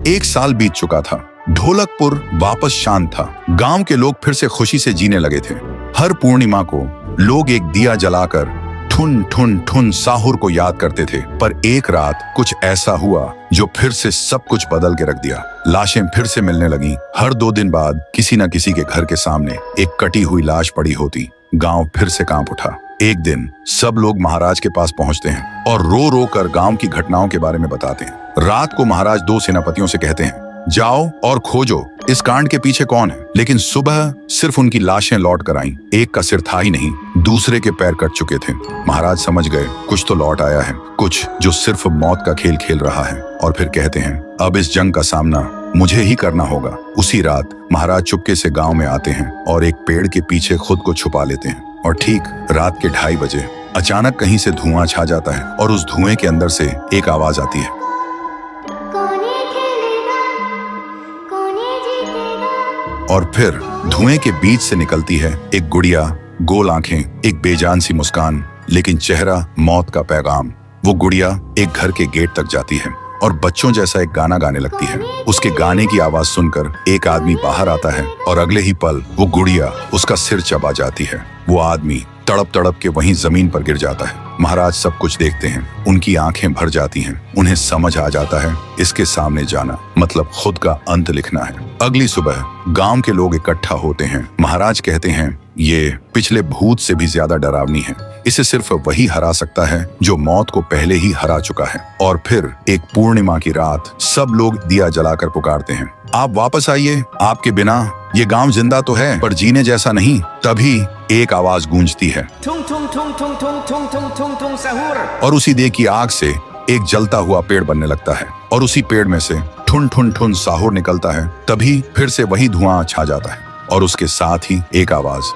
1 साल बीत चुका था। ढोलकपुर वापस शांत था। गांव के लोग फिर से खुशी से जीने लगे थे। हर पूर्णिमा को लोग एक दिया जलाकर ठुन ठुन ठुन साहुर को याद करते थे। पर एक रात कुछ ऐसा हुआ जो फिर से सब कुछ बदल के रख दिया। लाशें फिर से मिलने लगी। हर 2 दिन बाद किसी न किसी के घर के सामने एक कटी हुई लाश पड़ी होती। गांव फिर से कांप उठा। एक दिन सब लोग महाराज के पास पहुंचते हैं और रो रो कर गांव की घटनाओं के बारे में बताते हैं। रात को महाराज 2 सेनापतियों से कहते हैं, जाओ और खोजो इस कांड के पीछे कौन है। लेकिन सुबह सिर्फ उनकी लाशें लौट कर आईं। एक का सिर था ही नहीं, दूसरे के पैर कट चुके थे। महाराज समझ गए कुछ तो लौट आया है, कुछ जो सिर्फ मौत का खेल खेल रहा है। और फिर कहते हैं, अब इस जंग का सामना मुझे ही करना होगा। उसी रात महाराज चुपके से गांव में आते हैं और एक पेड़ के पीछे खुद को छुपा लेते हैं। और ठीक रात के 2:30 बजे अचानक कहीं से धुआं छा जाता है और उस धुएं के अंदर से एक आवाज आती है, और फिर धुएं के बीच से निकलती है एक गुड़िया, गोल आंखें, एक बेजान सी मुस्कान, लेकिन चेहरा मौत का पैगाम। वो गुड़िया एक घर के गेट तक जाती है और बच्चों जैसा एक गाना गाने लगती है। उसके गाने की आवाज सुनकर एक आदमी बाहर आता है और अगले ही पल वो गुड़िया उसका सिर चबा जाती है। वो आदमी तड़प तड़प के वहीं जमीन पर गिर जाता है। महाराज सब कुछ देखते हैं। उनकी आंखें भर जाती हैं। उन्हें समझ आ जाता है इसके सामने जाना मतलब खुद का अंत लिखना है। अगली सुबह गांव के लोग इकट्ठा होते हैं। महाराज कहते हैं, ये पिछले भूत से भी ज्यादा डरावनी है। इसे सिर्फ वही हरा सकता है जो मौत को पहले ही हरा चुका है। और फिर एक पूर्णिमा की रात सब लोग दिया जलाकर पुकारते हैं, आप वापस आइए, आपके बिना ये गांव जिंदा तो है पर जीने जैसा नहीं। तभी एक आवाज गूंजती है, ठुंग ठुंग ठुंग ठुंग ठुंग ठुंग ठुंग ठुंग ठुंग साहुर। और उसी देह की आग से एक जलता हुआ पेड़ बनने लगता है और उसी पेड़ में से ठुन ठुन ठुन साहुर निकलता है। तभी फिर से वही धुआं छा जाता है और उसके साथ ही एक आवाज।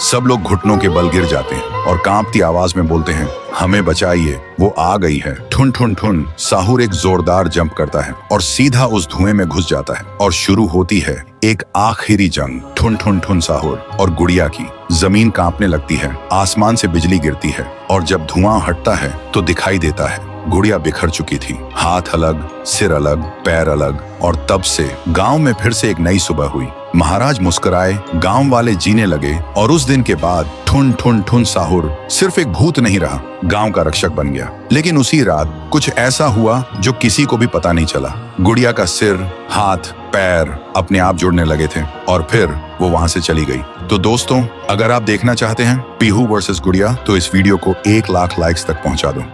सब लोग घुटनों के बल गिर जाते हैं और कांपती आवाज में बोलते हैं, हमें बचाइए, वो आ गई है। ठुन ठुन ठुन साहुर एक जोरदार जंप करता है और सीधा उस धुएं में घुस जाता है और शुरू होती है एक आखिरी जंग ठुन ठुन ठुन साहुर और गुड़िया की। जमीन कांपने लगती है, आसमान से बिजली गिरती है और जब धुआं हटता है तो दिखाई देता है गुड़िया बिखर चुकी थी। हाथ अलग, सिर अलग, पैर अलग। और तब से गांव में फिर से एक नई सुबह हुई। महाराज मुस्कुराए, गांव वाले जीने लगे और उस दिन के बाद ठुन ठुन ठुन साहुर सिर्फ एक भूत नहीं रहा, गांव का रक्षक बन गया। लेकिन उसी रात कुछ ऐसा हुआ जो किसी को भी पता नहीं चला। गुड़िया का सिर, हाथ, पैर अपने आप जुड़ने लगे थे और फिर वो वहां से चली गई। तो दोस्तों, अगर आप देखना चाहते हैं पीहू वर्सेस गुड़िया तो इस वीडियो को 1 लाख लाइक्स तक पहुंचा दो।